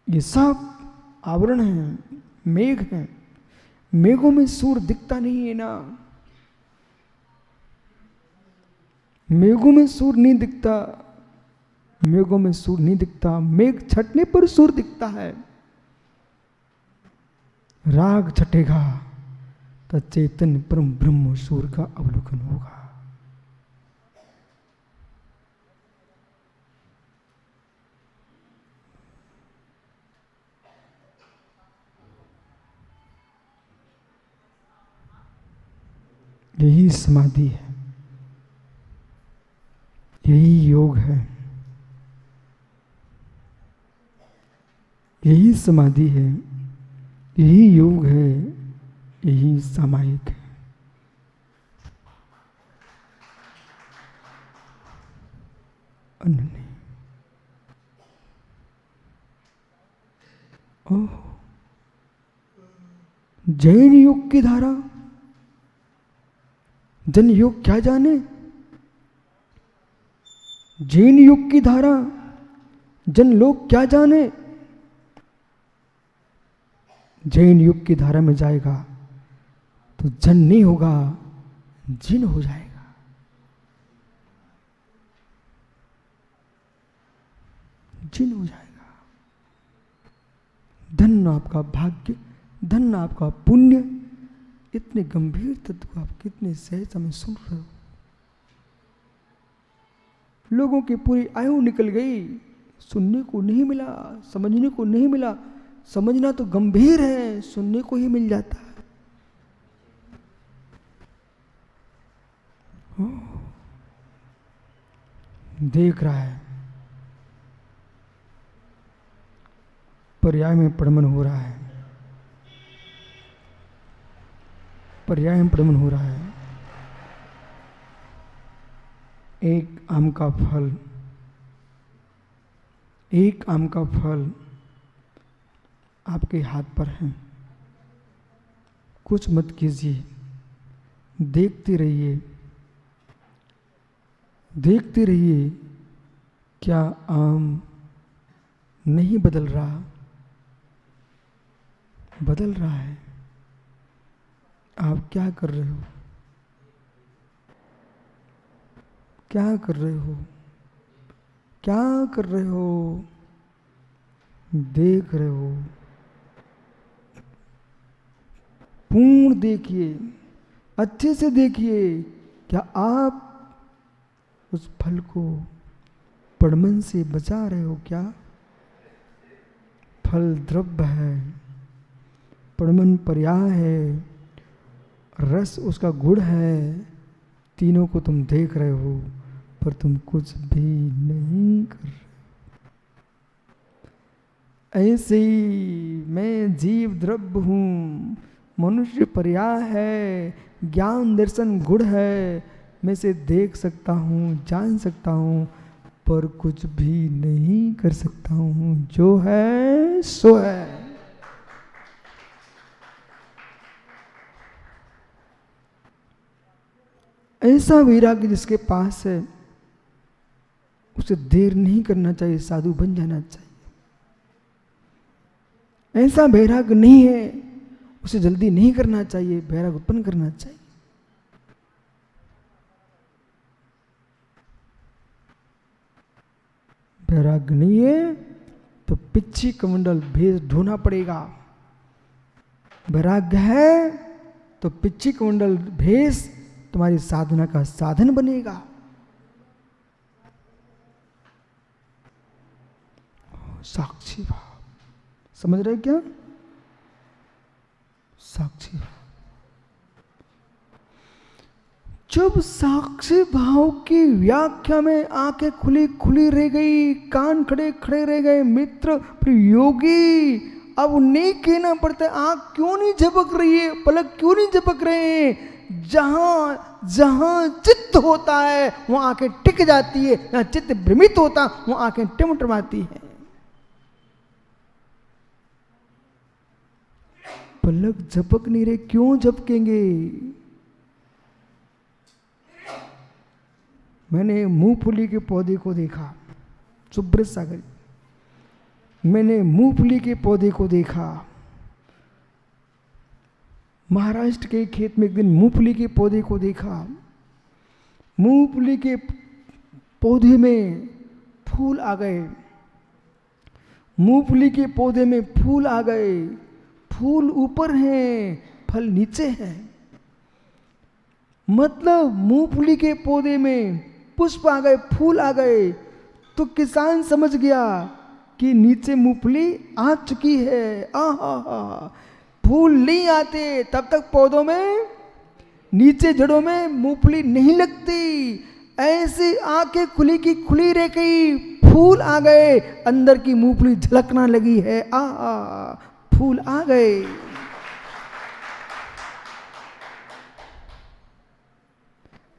ये सब आवरण है, मेघ है। मेघों में सूर्य दिखता नहीं है ना, मेघों में सूर्य नहीं दिखता, मेघों में सूर्य नहीं दिखता। मेघ छटने पर सूर्य दिखता है। राग छटेगा तो चैतन्य परम ब्रह्म सूर्य का अवलोकन होगा। यही समाधि है, यही योग है, यही समाधि है, यही योग है, यही सामायिक है। अन्य नहीं। ओह, जैन योग की धारा, जन योग क्या जाने। जैन योग की धारा जन लोग क्या जाने। जैन युग की धारा में जाएगा तो जन नहीं होगा, जिन हो जाएगा। जिन हो जाएगा। धन आपका भाग्य, धन आपका पुण्य। इतने गंभीर तत्व को आप कितने सहज समय सुन रहे हो। लोगों की पूरी आयु निकल गई, सुनने को नहीं मिला, समझने को नहीं मिला। समझना तो गंभीर है, सुनने को ही मिल जाता है। देख रहा है, पर्याय में प्रमन हो रहा है, पर्याय में प्रमन हो रहा है। एक आम का फल, एक आम का फल आपके हाथ पर है। कुछ मत कीजिए, देखते रहिए, देखते रहिए। क्या आम नहीं बदल रहा? बदल रहा है। आप क्या कर रहे हो? क्या कर रहे हो? क्या कर रहे हो? देख रहे हो। पूर्ण देखिए, अच्छे से देखिए। क्या आप उस फल को पड़मन से बचा रहे हो? क्या फल द्रव्य है, पड़मन पर्याय है, रस उसका गुण है। तीनों को तुम देख रहे हो पर तुम कुछ भी नहीं कर रहे। ऐसे ही मैं जीव द्रव्य हूँ, मनुष्य पर्याय है, ज्ञान दर्शन गुण है। मैं इसे देख सकता हूँ, जान सकता हूँ, पर कुछ भी नहीं कर सकता हूँ। जो है सो है। ऐसा वैराग्य जिसके पास है, उसे देर नहीं करना चाहिए, साधु बन जाना चाहिए। ऐसा वैराग्य नहीं है, उसे जल्दी नहीं करना चाहिए, वैराग्य उत्पन्न करना चाहिए। वैराग्य नहीं है तो पिच्छी कमंडल भेष ढूंढना पड़ेगा। वैराग्य है तो पिच्छी कमंडल भेष तुम्हारी साधना का साधन बनेगा। साक्षी भाव समझ रहे क्या? साक्षी भाव। जब साक्षी भाव की व्याख्या में आंखें खुली खुली रह गई, कान खड़े खड़े रह गए, मित्र योगी, अब नहीं कहना पड़ता आंख क्यों नहीं झपक रही है, पलक क्यों नहीं झपक रहे हैं। जहां जहां चित्त होता है वहां आंखें टिक जाती है, जहां चित्त भ्रमित होता वहां आंखें टिमटमाती है। पलक झपक नहीं रहे, क्यों झपकेंगे? मैंने मूंगफली के पौधे को देखा, सुब्रत सागर, मैंने मूंगफली के पौधे को देखा। महाराष्ट्र के खेत में एक दिन मूंगफली के पौधे को देखा। मूंगफली के पौधे में फूल आ गए। मूंगफली के पौधे में फूल आ गए। फूल ऊपर हैं, फल नीचे हैं। मतलब मूंगफली के पौधे में पुष्प आ गए, फूल आ गए, तो किसान समझ गया कि नीचे मूंगफली आ चुकी है। आहा, फूल नहीं आते तब तक पौधों में, नीचे जड़ों में मूंगफली नहीं लगती। ऐसे आंखें खुली की खुली रह गई, फूल आ गए, अंदर की मूंगफली झलकना लगी है। आहा, फूल आ गए।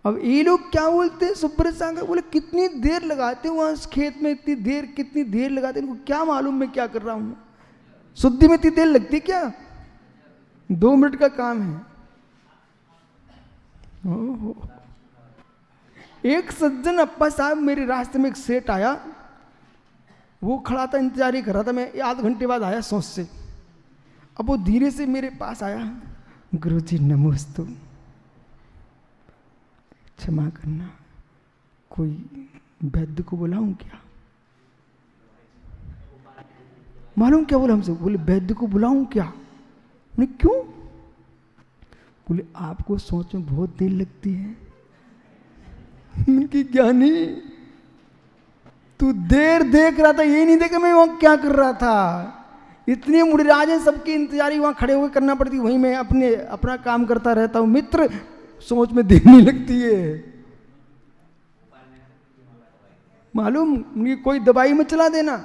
अब ये लोग क्या बोलते हैं, सुब्रत सागर बोले कितनी देर लगाते हो वहां खेत में, कितनी देर लगाते हैं, इनको क्या मालूम मैं क्या कर रहा हूं। शुद्धि में इतनी देर लगती क्या? 2 मिनट का काम है। ओहो। एक सज्जन अप्पा साहब मेरे रास्ते में एक सेठ आया, वो खड़ा था, इंतजार ही कर रहा था। मैं आध घंटे बाद आया सोच से। अब वो धीरे से मेरे पास आया, गुरुजी नमोस्तु, क्षमा करना, कोई वैद्य को बुलाऊं क्या? मालूम क्या बोला हमसे? बोले वैद्य को बुलाऊं क्या? मैंने क्यों? बोले आपको सोच में बहुत देर लगती है। उनकी ज्ञानी तू देर देख रहा था, ये नहीं देखा मैं वहां क्या कर रहा था। इतने मुड़राज हैं, सबकी इंतजारी वहां खड़े होकर करना पड़ती, वहीं मैं अपना काम करता रहता हूं। मित्र, सोच में देर नहीं लगती है। मालूम, उनकी कोई दवाई में चला देना।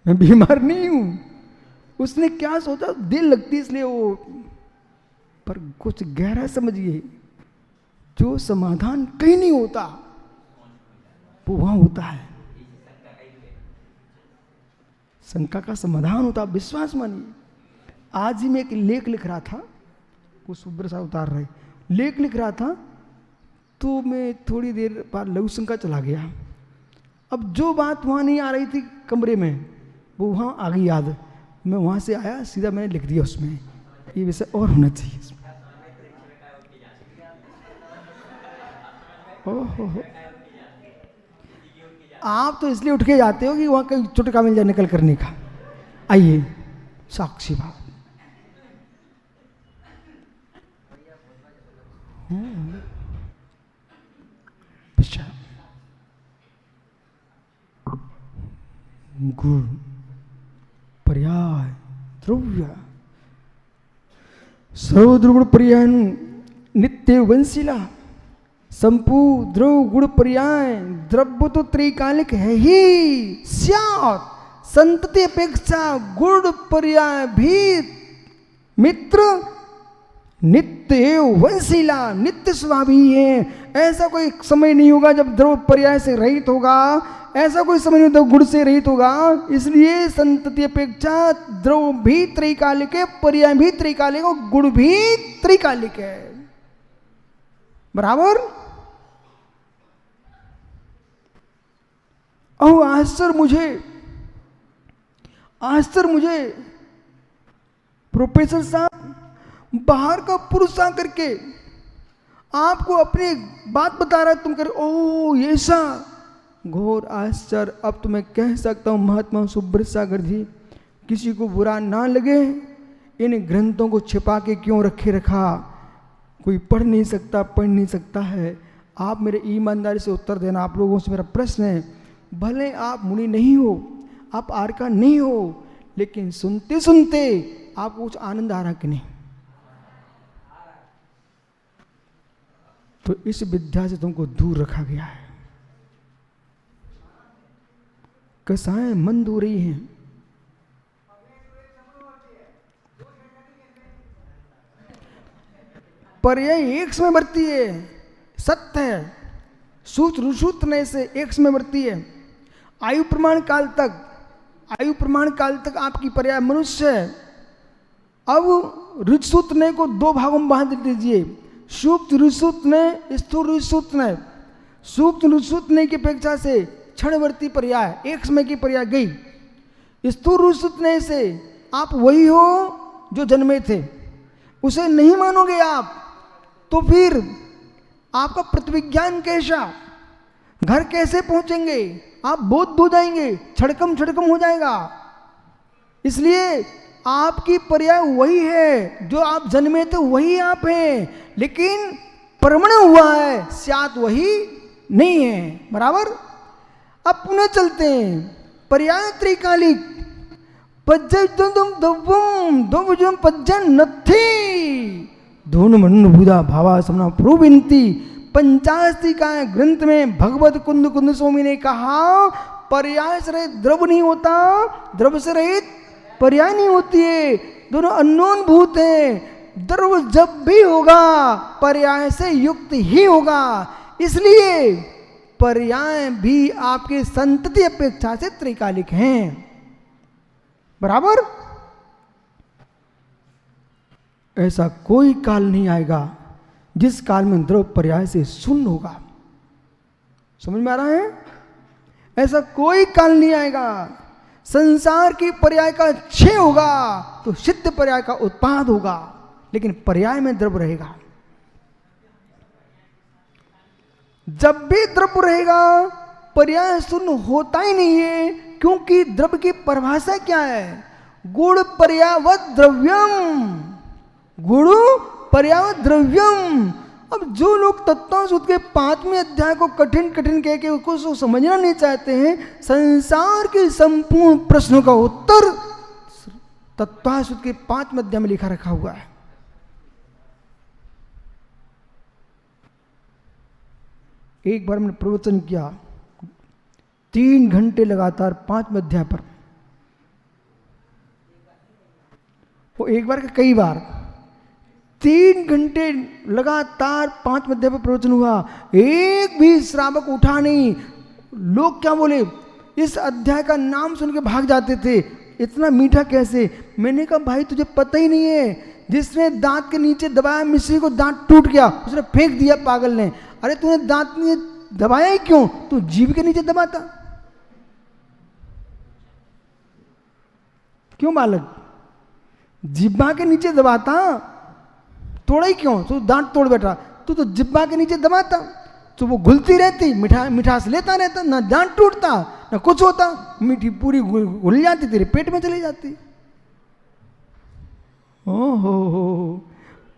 मैं बीमार नहीं हूं। उसने क्या सोचा, देर लगती इसलिए वो। पर कुछ गहरा समझिए, जो समाधान कहीं नहीं होता वो वहां होता है। शंका का समाधान होता, विश्वास मानिए। आज ही मैं एक लेख लिख रहा था, वो सुब्रत साहब उतार रहे, लेख लिख रहा था, तो मैं थोड़ी देर बाद लघु शंका चला गया। अब जो बात वहां नहीं आ रही थी कमरे में, वो वहां आ गई याद। मैं वहां से आया, सीधा मैंने लिख दिया उसमें, ये विषय और होना चाहिए इसमें। ओहो, आप तो इसलिए उठ के जाते हो कि वहां कहीं चुटका मिल जाए निकल करने का। आइए, साक्षी भाव। गुण पर्याय द्रव्य सर्वद्रुगुण पर्याय नित्य वंशीला संपू द्रव गुण पर्याय द्रव्य तो त्रिकालिक है ही स्यात्, संतति अपेक्षा गुण पर्याय भी मित्र नित्य वंशीला, नित्य स्वभावी है। ऐसा कोई समय नहीं होगा जब द्रव पर्याय से रहित होगा, ऐसा कोई समय नहीं होगा गुण से रहित होगा। इसलिए संतति अपेक्षा द्रव भी त्रिकालिक है, पर्याय भी त्रिकालिक और गुण भी त्रिकालिक है। बराबर। आश्चर्य मुझे प्रोफेसर साहब बाहर का पुरुष आकर के आपको अपनी बात बता रहा है, तुम कर ओ ऐसा घोर आश्चर्य। अब तो मैं कह सकता हूं महात्मा सुब्रत सागर जी, किसी को बुरा ना लगे, इन ग्रंथों को छिपा के क्यों रखा, कोई पढ़ नहीं सकता है। आप मेरे ईमानदारी से उत्तर देना। आप लोगों से मेरा प्रश्न है, भले आप मुनि नहीं हो, आप आर्का नहीं हो, लेकिन सुनते सुनते आपको कुछ आनंद आ रहा कि नहीं? तो इस विद्या से तुमको दूर रखा गया है। कसाएं मंद हो रही हैं। पर यह एक समय बढ़ती है, सत्य है। रुसूतने से एक समय बढ़ती है। आयु प्रमाण काल तक आपकी पर्याय मनुष्य है। अब ऋतुसूतने को 2 भागों में बांध दीजिए, सूक्त ऋतुसूतने, स्थूल ऋतुसूतने। सूक्त ऋतुसूतने की अपेक्षा से क्षणवर्ती पर्याय, एक समय की पर्याय गई। स्थूल रूप सुतने से आप वही हो जो जन्मे थे, उसे नहीं मानोगे आप, तो फिर आपका प्रतिविज्ञान कैसा, घर कैसे पहुंचेंगे, आप बोध हो जाएंगे, छड़कम छड़कम हो जाएगा। इसलिए आपकी पर्याय वही है, जो आप जन्मे थे वही आप हैं, लेकिन परमण हुआ है, स्यात वही नहीं है। बराबर। अब पुनः चलते हैं, पर्याय त्रिकालिक। धून मन भूदा भावा समना प्रोविंती। पंचास्तिकाय ग्रंथ में भगवत कुंद कुंद स्वामी ने कहा, पर्याय से रहित द्रव नहीं होता, द्रव से रहित पर्याय नहीं होती है, दोनों अननोन भूत हैं। द्रव जब भी होगा पर्याय से युक्त ही होगा, इसलिए पर्याय भी आपके संतति अपेक्षा से त्रिकालिक हैं। बराबर। ऐसा कोई काल नहीं आएगा जिस काल में द्रव पर्याय से शून्य होगा। समझ में आ रहा है? ऐसा कोई काल नहीं आएगा। संसार की पर्याय का क्षय होगा तो सिद्ध पर्याय का उत्पाद होगा, लेकिन पर्याय में द्रव रहेगा। जब भी द्रव रहेगा पर्याय शून्य होता ही नहीं है, क्योंकि द्रव की परिभाषा क्या है? गुण पर्यावत द्रव्यम, गुण पर्यावत द्रव्यम। अब जो लोग तत्वसुध के 5वें अध्याय को कठिन कठिन कह के उसको समझना नहीं चाहते हैं, संसार के संपूर्ण प्रश्नों का उत्तर तत्वसुध के 5वें अध्याय में लिखा रखा हुआ है। एक बार मैंने प्रवचन किया 3 घंटे लगातार 5वें अध्याय पर, वो एक बार का कई बार 3 घंटे लगातार 5वें अध्याय पर प्रवचन हुआ, एक भी श्रावक उठा नहीं। लोग क्या बोले, इस अध्याय का नाम सुन के भाग जाते थे, इतना मीठा कैसे? मैंने कहा भाई तुझे पता ही नहीं है, जिसने दांत के नीचे दबाया मिश्री को दांत टूट गया, उसने फेंक दिया पागल ने। अरे तूने दांत में दबाया ही क्यों? तू जीभ के नीचे दबाता क्यों बालक? जिब्बा के नीचे दबाता, तोड़ा ही क्यों? तू दांत तोड़ बैठा, तू तो जिब्बा के नीचे दबाता, तो वो घुलती रहती, मिठास लेता रहता, ना दांत टूटता ना कुछ होता, मीठी पूरी घुल जाती, तेरे पेट में चली जाती। ओहो,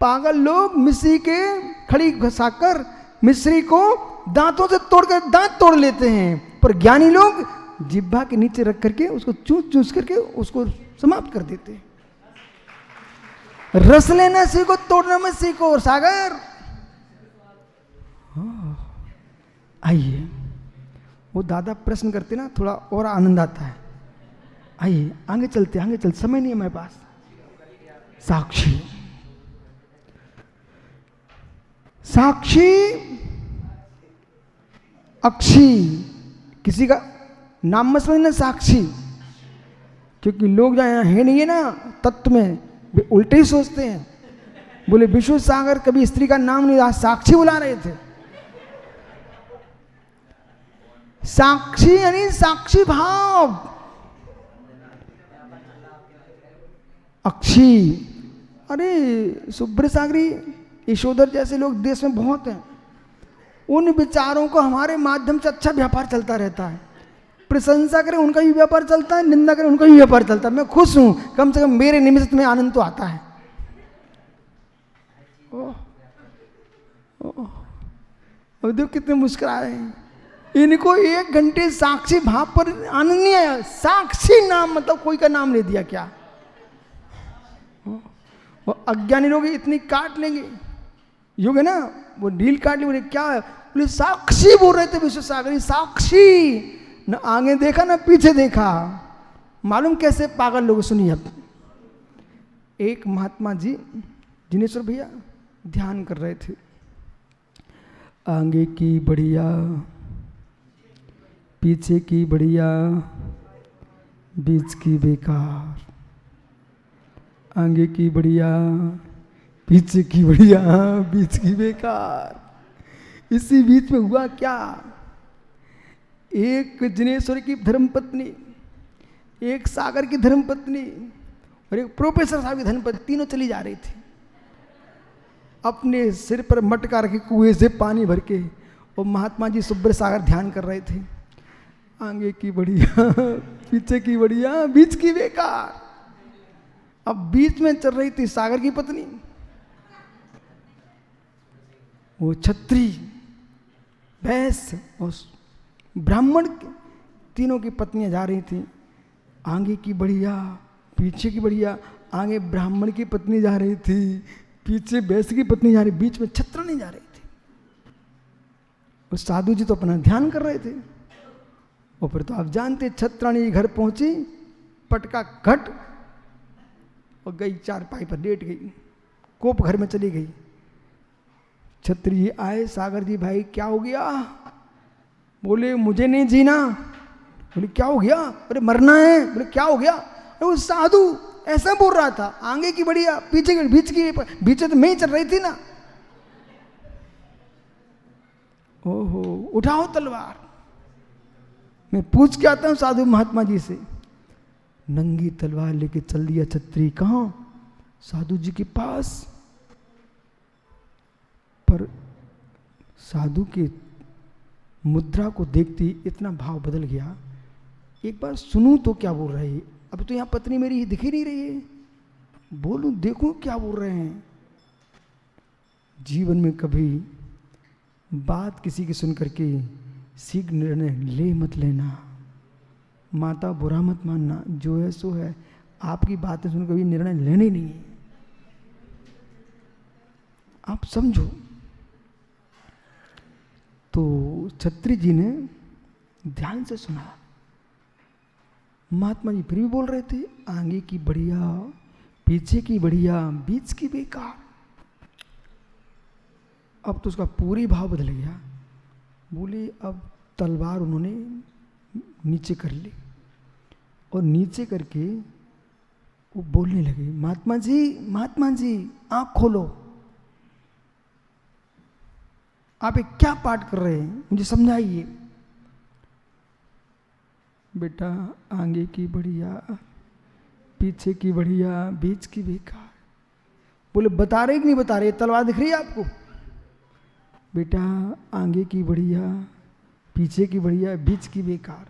पागल लोग मिश्री के खड़ी घसाकर मिश्री को दांतों से तोड़कर दांत तोड़ लेते हैं, पर ज्ञानी लोग जिब्बा के नीचे रख करके उसको चूस चूस करके उसको समाप्त कर देते हैं। रस लेना सीखो, तोड़ना मत सीखो। सागर आइए, वो दादा प्रश्न करते ना, थोड़ा और आनंद आता है। आइए आगे चलते, आगे चलते, समय नहीं है मेरे पास। साक्षी, साक्षी अक्षी, किसी का नाम मत समझना साक्षी, क्योंकि लोग जहाँ है नहीं है ना तत्व में, वे उल्टे ही सोचते हैं। बोले विष्णु सागर कभी स्त्री का नाम नहीं, आज साक्षी बुला रहे थे। साक्षी यानी साक्षी भाव। अक्षी, अरे सुब्र सागरी यशोधर जैसे लोग देश में बहुत हैं, उन विचारों को हमारे माध्यम से अच्छा व्यापार चलता रहता है। प्रशंसा करें उनका ही व्यापार चलता है, निंदा करें उनका ही व्यापार चलता है। मैं खुश हूं, कम से कम मेरे निमित्त में आनंद तो आता है। अब देखो कितने मुस्कुरा रहे हैं। इनको 1 घंटे साक्षी भाव पर आनंद नहीं आया। साक्षी नाम मतलब कोई का नाम ले दिया क्या? वो अज्ञानी लोग इतनी काट लेंगे, योग है ना, वो ढील काट ली, बोले क्या है? बोले साक्षी बोल रहे थे विश्व सागर, साक्षी, न आगे देखा ना पीछे देखा। मालूम कैसे पागल लोग? सुनिए। अब एक महात्मा जी जिनेश्वर भैया ध्यान कर रहे थे, आगे की बढ़िया पीछे की बढ़िया बीच की बेकार, आगे की बढ़िया पीछे की बढ़िया बीच की बेकार। इसी बीच में हुआ क्या? एक जिनेश्वर की धर्मपत्नी, एक सागर की धर्मपत्नी और एक प्रोफेसर साहब की धर्मपत्नी, तीनों चली जा रही थी। अपने सिर पर मटका रखे कुएं से पानी भर के, और महात्मा जी सुब्र सागर ध्यान कर रहे थे। आगे की बढ़िया, पीछे की बढ़िया, बीच की बेकार। अब बीच में चल रही थी सागर की पत्नी, वो छत्री, वैश्य और ब्राह्मण, तीनों की पत्नियां जा रही थी। आगे की बढ़िया, पीछे की बढ़िया। आगे ब्राह्मण की पत्नी जा रही थी, पीछे वैश्य की पत्नी जा रही, बीच में छत्रणी जा रही थी। उस साधु जी तो अपना ध्यान कर रहे थे। और फिर तो आप जानते, छत्राणी घर पहुंची, पटका घट और गई चारपाई पर लेट गई, कोप घर में चली गई। छत्री जी आए, सागर जी भाई क्या हो गया? बोले मुझे नहीं जीना। बोले क्या हो गया? अरे मरना है। बोले क्या हो गया? अरे वो साधु ऐसा बोल रहा था, आगे की बढ़िया, पीछे की, बीच तो मैं ही चल रही थी ना। ओहो, उठाओ तलवार, मैं पूछ के आता हूं साधु महात्मा जी से। नंगी तलवार लेके चल दिया छत्री। कहां? साधु जी के पास। पर साधु के मुद्रा को देखते इतना भाव बदल गया, एक बार सुनूं तो क्या बोल रहे हैं। अब तो यहां पत्नी मेरी दिख ही नहीं रही है, बोलूं देखूं क्या बोल रहे हैं। जीवन में कभी बात किसी की सुन करके सीख निर्णय ले मत लेना। माता बुरा मत मानना, जो है सो है। आपकी बातें सुन कभी निर्णय लेने ही नहीं है, आप समझो। तो छत्री जी ने ध्यान से सुना। महात्मा जी फिर भी बोल रहे थे, आगे की बढ़िया, पीछे की बढ़िया, बीच की बेकार। अब तो उसका पूरी भाव बदल गया। बोले अब तलवार उन्होंने नीचे कर ली, और नीचे करके वो बोलने लगे, महात्मा जी आंख खोलो। आप एक क्या पाठ कर रहे हैं, मुझे समझाइए। बेटा आगे की बढ़िया, पीछे की बढ़िया, बीच की बेकार। बोले बता रहे कि नहीं बता रहे? तलवार दिख रही है आपको? बेटा आगे की बढ़िया, पीछे की बढ़िया, बीच की बेकार।